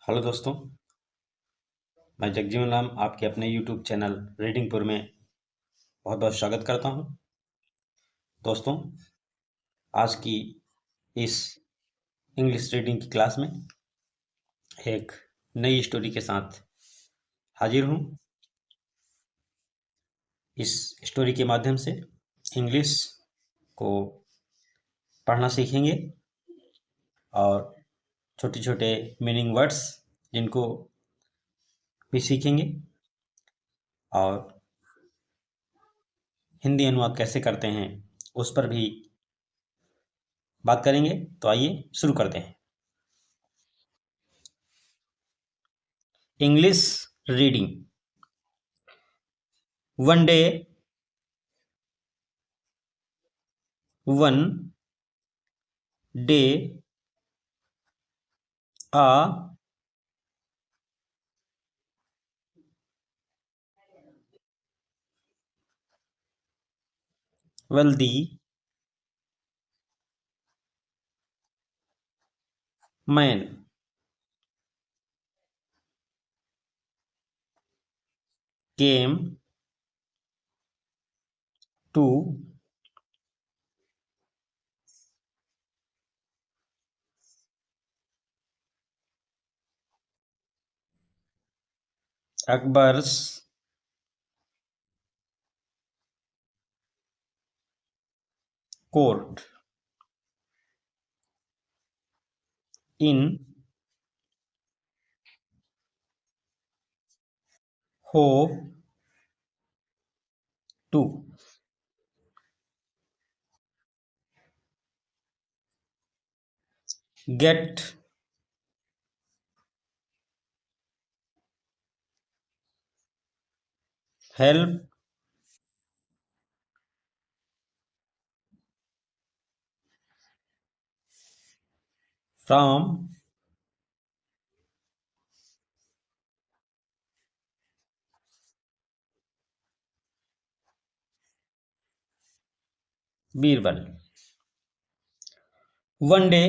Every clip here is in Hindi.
हेलो दोस्तों, मैं जगजीवन राम आपके अपने यूट्यूब चैनल रीडिंगपुर में बहुत बहुत स्वागत करता हूं। दोस्तों, आज की इस इंग्लिश रीडिंग की क्लास में एक नई स्टोरी के साथ हाजिर हूं। इस स्टोरी के माध्यम से इंग्लिश को पढ़ना सीखेंगे और छोटे छोटे मीनिंग वर्ड्स जिनको भी सीखेंगे और हिंदी अनुवाद कैसे करते हैं उस पर भी बात करेंगे। तो आइए शुरू करते हैं। English reading. One day a wealthy man came to Akbar's court in hope to get help from Birbal. One day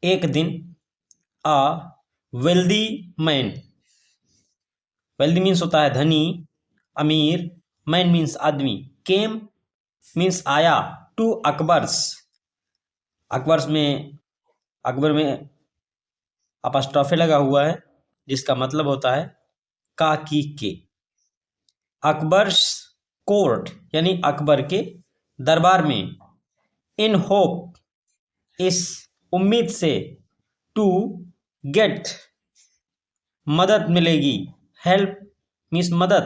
एक दिन, आ वेल्दी मैन, वेल्दी मीन्स होता है धनी, अमीर, मैन मीन्स आदमी, केम मीन्स आया, टू अकबर्स, अकबर्स में अकबर में अपस्ट्रॉफे लगा हुआ है जिसका मतलब होता है का की के। अकबर्स कोर्ट यानी अकबर के दरबार में, इन होप इस उम्मीद से, टू गेट मदद मिलेगी, हेल्प मीन्स मदद,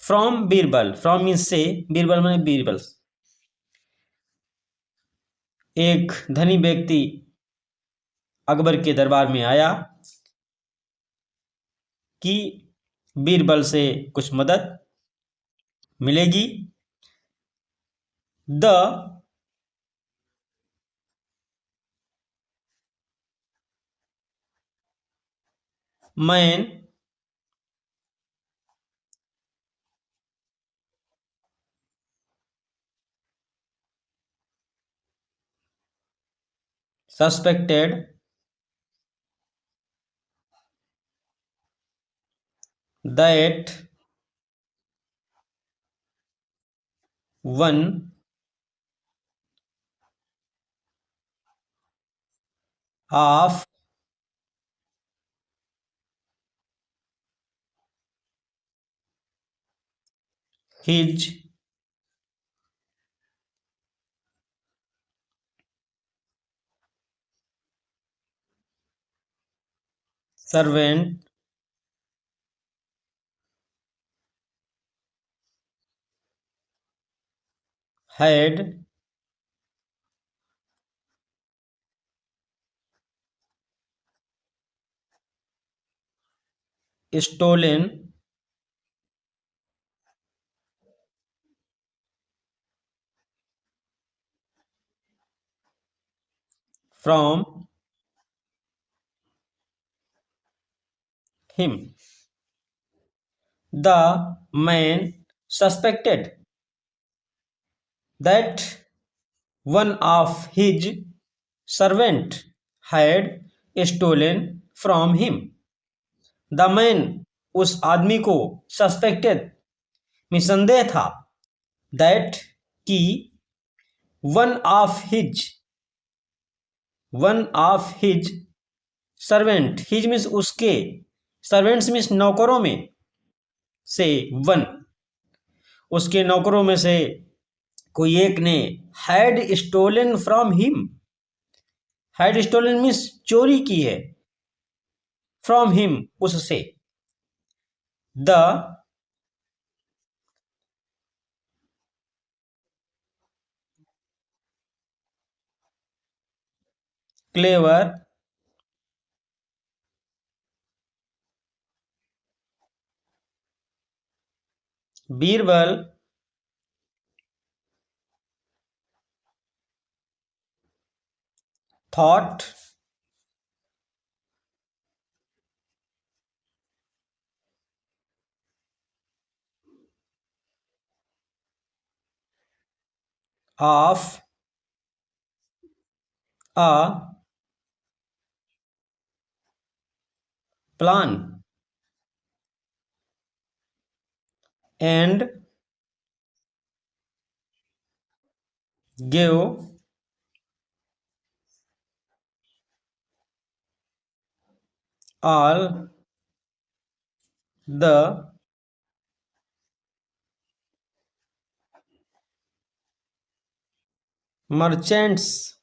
फ्रॉम बीरबल, फ्रॉम मीन्स से, बीरबल माने बीरबल। एक धनी व्यक्ति अकबर के दरबार में आया कि बीरबल से कुछ मदद मिलेगी। The man suspected that one of his servant had stolen from him. The man suspected that one of his servant had stolen from him. The man, उस आदमी को, सस्पेक्टेड, निसंदेह था, दैट कि one of his one of his servant, his means उसके, सर्वेंट्स मीन्स नौकरों में से, वन, उसके नौकरों में से कोई एक ने, had stolen from him, had stolen means चोरी की है, फ्रॉम हिम उससे, the clever Birbal thought of a plan and give all the merchants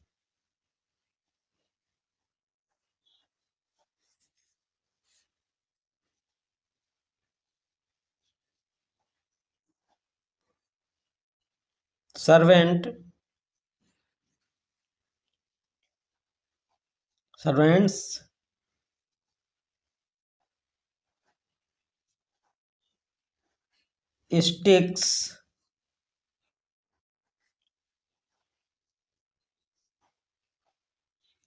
servant servants sticks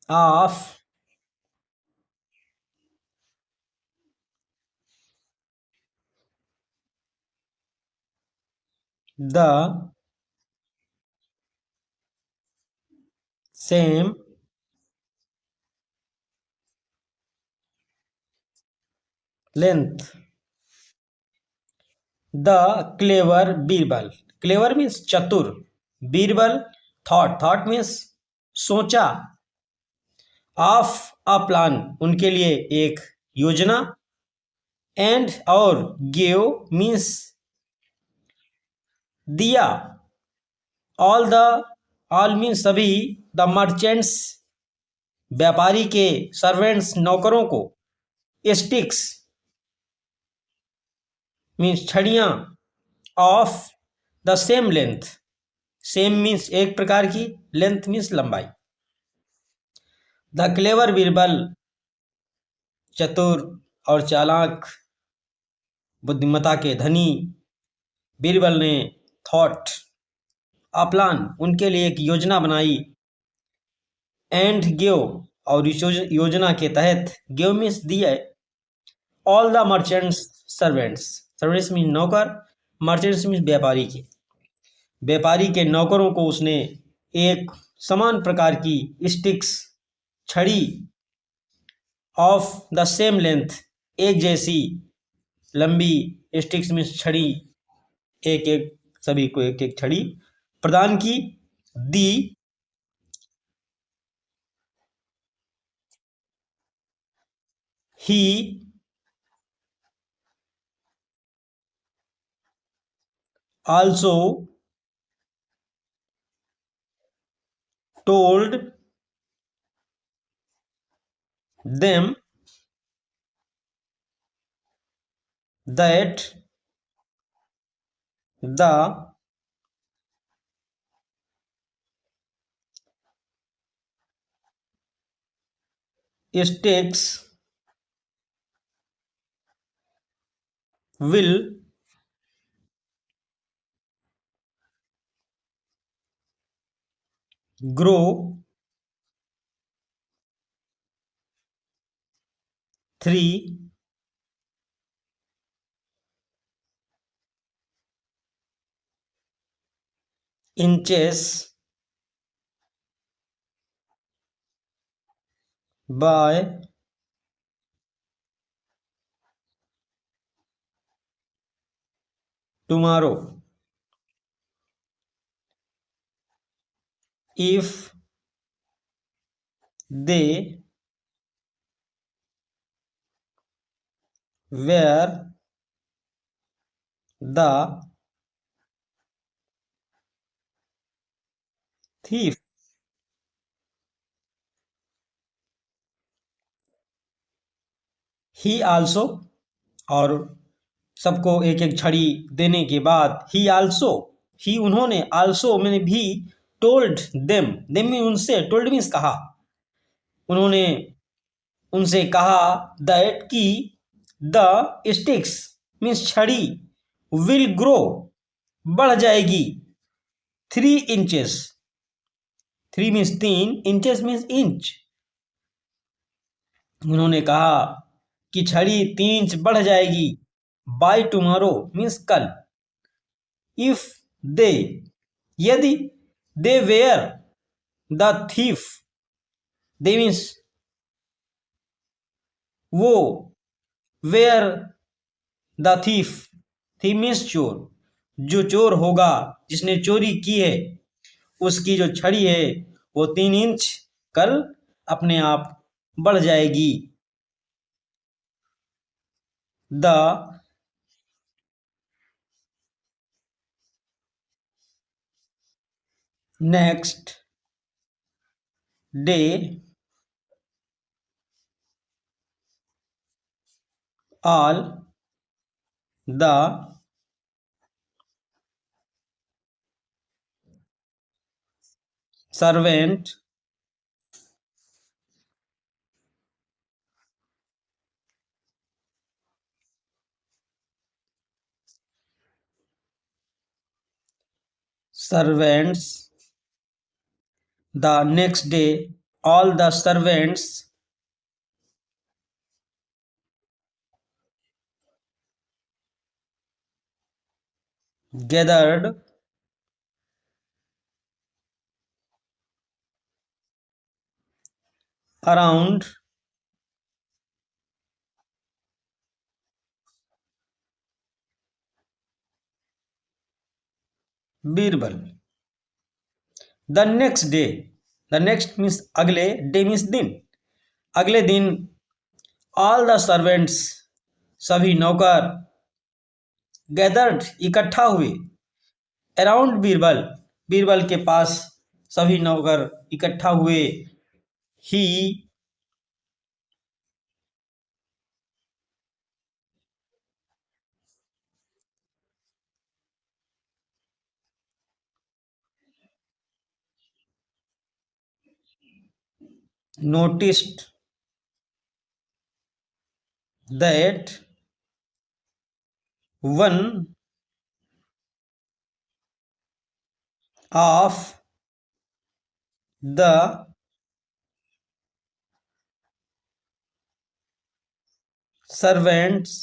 of the same length. The clever Birbal, clever means चतुर, बीरबल thought means सोचा, ऑफ अ प्लान उनके लिए एक योजना, एंड और गिव मीन्स दिया, ऑल द, ऑल मीन्स सभी, द मर्चेंट्स व्यापारी के, सर्वेंट्स नौकरों को, स्टिक्स मीन्स छड़ियाँ, of the same length, same means एक प्रकार की, लेंथ मीन्स लंबाई। द क्लेवर बीरबल, चतुर और चालाक, बुद्धिमत्ता के धनी बीरबल ने, थॉट अ प्लान उनके लिए एक योजना बनाई, एंड गिव और इस योजना के तहत, गिव मीन्स दिया, all the merchants servants, servants mean नौकर, मर्चेंट्स मीन व्यापारी के, व्यापारी के नौकरों को उसने एक समान प्रकार की स्टिक्स छड़ी, ऑफ द सेम लेंथ एक जैसी लंबी, स्टिक्स मीन्स छड़ी, एक एक सभी को एक एक छड़ी प्रदान की, दी ही also told them that the stakes will grow 3 inches by tomorrow. If they were the thief। He also, और सबको एक एक छड़ी देने के बाद ही आल्सो, ही उन्होंने, आल्सो मैंने भी, टोल्ड देम, देम में उनसे, टोल्ड मीन्स कहा, उन्होंने उनसे कहा दैट की द स्टिक्स मीन्स छड़ी विल ग्रो बढ़ जाएगी 3 inches, 3 means 3, inches means inch, उन्होंने कहा कि छड़ी 3 इंच बढ़ जाएगी बाय टुमारो मीन्स कल। इफ दे यदि, they were the thief, they means वो, were the thief, thief means चोर, जो चोर होगा जिसने चोरी की है उसकी जो छड़ी है वो 3 इंच कल अपने आप बढ़ जाएगी। The next day all the servant servants, the next day all the servants gathered around Birbal. The next day, the next means अगले, डे मीन्स दिन, अगले दिन ऑल द सर्वेंट्स सभी नौकर गैदर्ड इकट्ठा हुए अराउंड बीरबल, बीरबल के पास सभी नौकर इकट्ठा हुए। ही noticed that one of the servants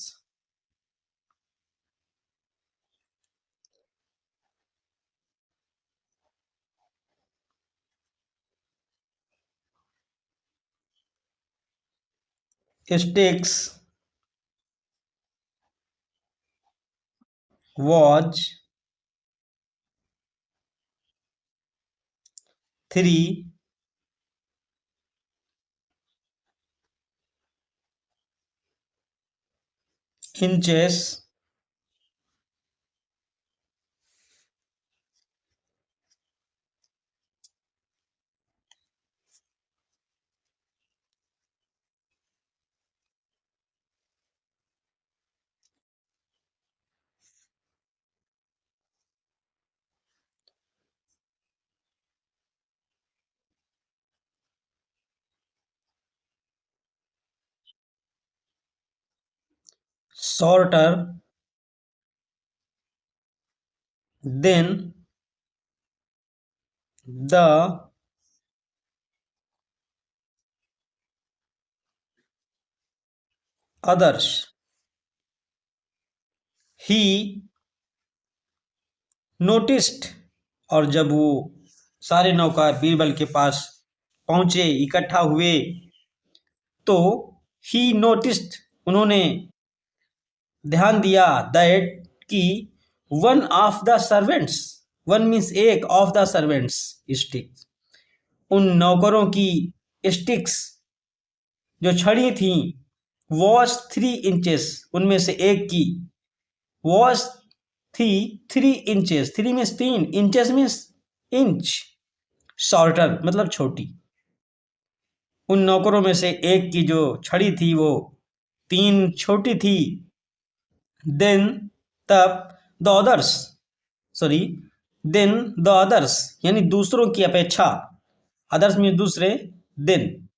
sticks was 3 inches shorter than the others। He noticed, और जब वो सारे नौकर बीरबल के पास पहुंचे, इकट्ठा हुए, तो ही नोटिस्ड, उन्होंने ध्यान दिया, दैट कि one of the servants, one means एक, ऑफ द सर्वेंट्स स्टिक्स, उन नौकरों की स्टिक्स जो छड़ी थी, वॉज 3 इंचेस, उनमें से एक की वॉज थी 3 inches, 3 means 3, inches means inch, shorter मतलब छोटी। उन नौकरों में से एक की जो छड़ी थी वो 3 छोटी थी। देन तब the others, sorry, then the others यानी दूसरों की अपेक्षा, अदर्स में दूसरे, देन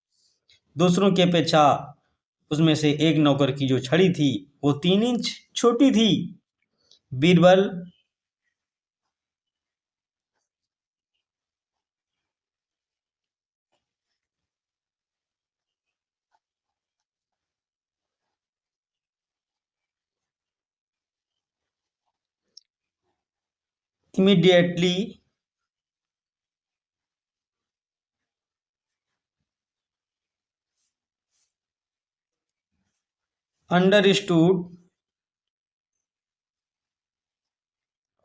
दूसरों की अपेक्षा उसमें से एक नौकर की जो छड़ी थी वो 3 इंच छोटी थी। Birbal immediately understood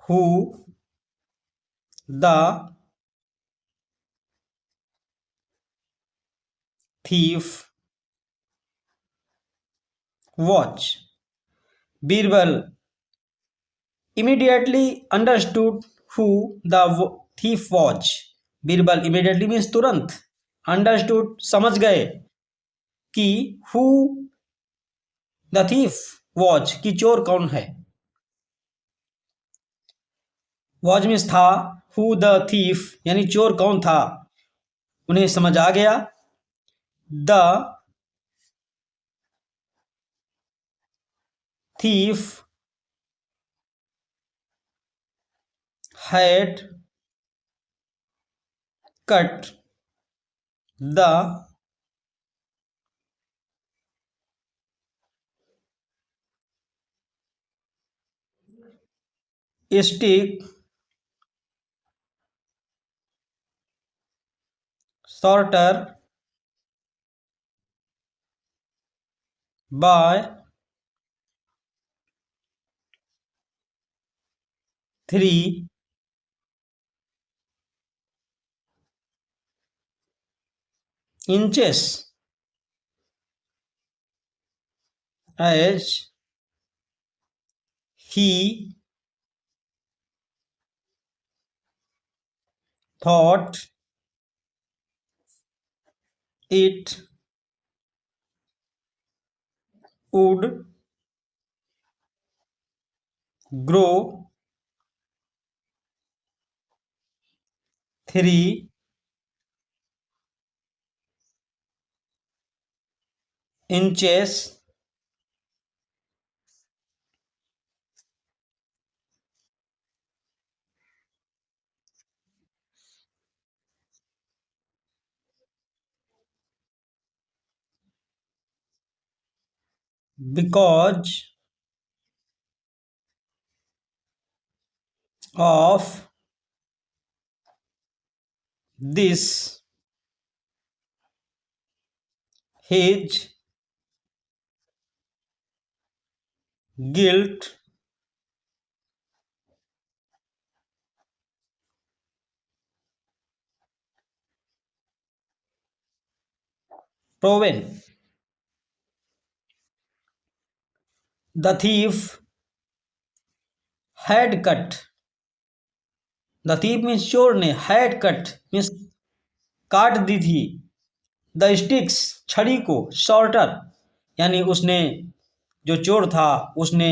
who the thief was. Birbal immediately understood who the thief was. Birbal immediately means तुरंत, understood समझ गए कि who the thief was कि चोर कौन है। was means था, who the thief यानी चोर कौन था, उन्हें समझ आ गया। the thief had cut the stick shorter by 3 inches as he thought it would grow 3 inches because of this his guilt proven. The thief had cut, the thief means चोर ने, हैड कट मीन्स काट दी थी, द स्टिक्स छड़ी को, शॉर्टर यानी उसने, जो चोर था उसने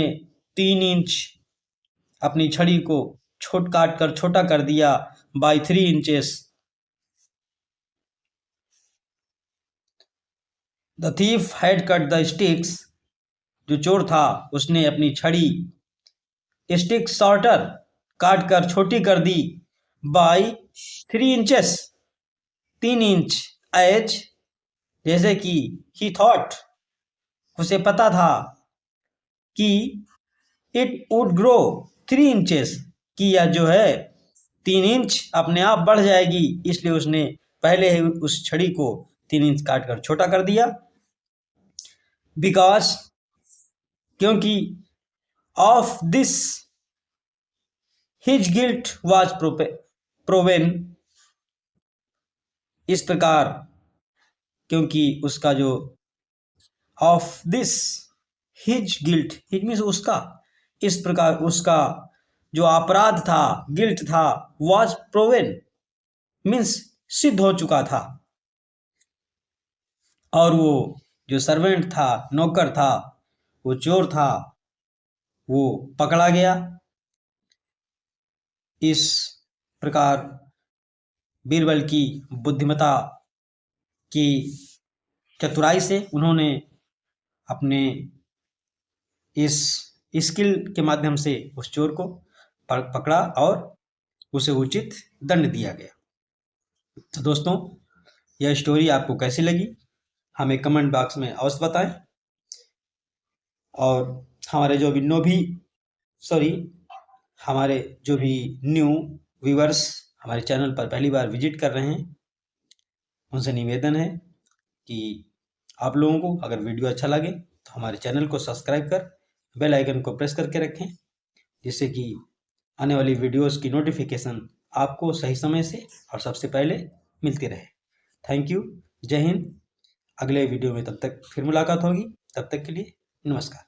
3 इंच अपनी छड़ी को छोट काट कर छोटा कर दिया, by 3 inches. The thief had cut the sticks, जो चोर था उसने अपनी छड़ी स्टिक शॉर्टर काट कर छोटी कर दी, बाय 3 इंचेस 3 इंच, एज जैसे कि ही थॉट उसे पता था कि इट वुड ग्रो 3 इंचेस कि यह जो है 3 इंच अपने आप बढ़ जाएगी, इसलिए उसने पहले ही उस छड़ी को 3 इंच काट कर छोटा कर दिया। बिकॉज क्योंकि of this his guilt was proven, इस प्रकार क्योंकि उसका जो of this his guilt, his means उसका, इस प्रकार उसका जो अपराध था, गिल्ट था, वॉज प्रोवेन मीन्स सिद्ध हो चुका था, और वो जो सर्वेंट था, नौकर था, वो चोर था, वो पकड़ा गया। इस प्रकार बीरबल की बुद्धिमता की चतुराई से उन्होंने अपने इस स्किल के माध्यम से उस चोर को पकड़ा और उसे उचित दंड दिया गया। तो दोस्तों, यह स्टोरी आपको कैसी लगी हमें कमेंट बॉक्स में अवश्य बताएं, और हमारे जो भी हमारे जो भी न्यू व्यूअर्स हमारे चैनल पर पहली बार विजिट कर रहे हैं, उनसे निवेदन है कि आप लोगों को अगर वीडियो अच्छा लगे तो हमारे चैनल को सब्सक्राइब कर बेल आइकन को प्रेस करके रखें, जिससे कि आने वाली वीडियोस की नोटिफिकेशन आपको सही समय से और सबसे पहले मिलती रहे। थैंक यू, जय हिंद। अगले वीडियो में तब तक फिर मुलाकात होगी, तब तक के लिए नमस्कार।